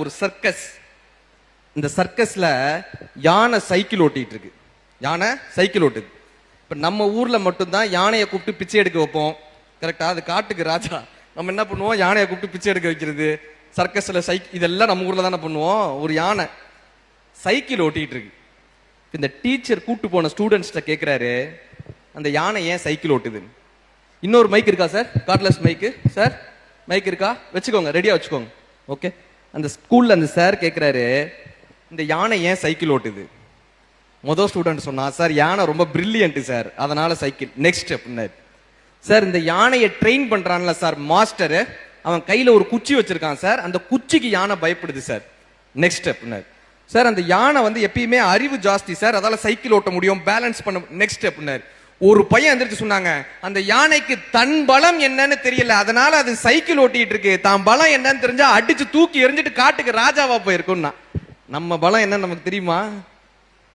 ஒரு சர்க்கஸ். இந்த சர்க்கஸ்ல யானை சைக்கிள் ஓட்டிட்டு இருக்கு. யானை சைக்கிள் ஓட்டுது. இப்ப நம்ம ஊர்ல மட்டும்தான் யானையை கூப்பிட்டு பிச்சை எடுக்க வைப்போம். கரெக்டா? அது காட்டுக்கு ராஜா. நம்ம என்ன பண்ணுவோம்? யானையை கூப்பிட்டு பிச்சை எடுக்க வைக்கிறது, சர்க்கஸ்ல இதெல்லாம் நம்ம ஊர்ல தானே பண்ணுவோம். ஒரு யானை சைக்கிள் ஓட்டிட்டு இருக்கு. இந்த டீச்சர் கூட்டு போன ஸ்டூடெண்ட்ஸ்ட கேட்கிறாரு, அந்த யானை ஏன் சைக்கிள் ஓட்டுது? இன்னொரு மைக் இருக்கா சார்? கார்ட்லெஸ் மைக்கு சார், மைக் இருக்கா? வச்சுக்கோங்க, ரெடியா வச்சுக்கோங்க. ஓகே. அந்த ஸ்கூல்ல அந்த சார் கேட்கிறாரு, இந்த யானை ஏன் சைக்கிள் ஓட்டுது? மொதல் ஸ்டூடெண்ட் சொன்னா, சார் யானை ரொம்ப பிரில்லியன்ட் சார், அதனால சைக்கிள். நெக்ஸ்ட் அப்படின்னாரு, சார் இந்த யானையை ட்ரெயின் பண்றான்ல சார் மாஸ்டர், அவன் கையில ஒரு குச்சி வச்சிருக்கான் சார், அந்த குச்சிக்கு யானை பயப்படுது சார். நெக்ஸ்ட் அப்படின்னாரு, சார் அந்த யானை வந்து எப்பயுமே அறிவு ஜாஸ்தி சார், அதால சைக்கிள் ஓட்ட முடியும், பேலன்ஸ் பண்ண. நெக்ஸ்ட் அப்படின்னாரு. ஒரு பையன் எந்திரிச்சு சொன்னாங்க, அந்த யானைக்கு தன் பலம் என்னன்னு தெரியல, அதனால அது சைக்கிள் ஓட்டிட்டு இருக்கு. தான் பலம் என்னன்னு தெரிஞ்சா அடிச்சு தூக்கி எரிஞ்சிட்டு காட்டுக்கு ராஜாவா போயிருக்கும்னா. நம்ம பலம் என்னன்னு நமக்கு தெரியுமா?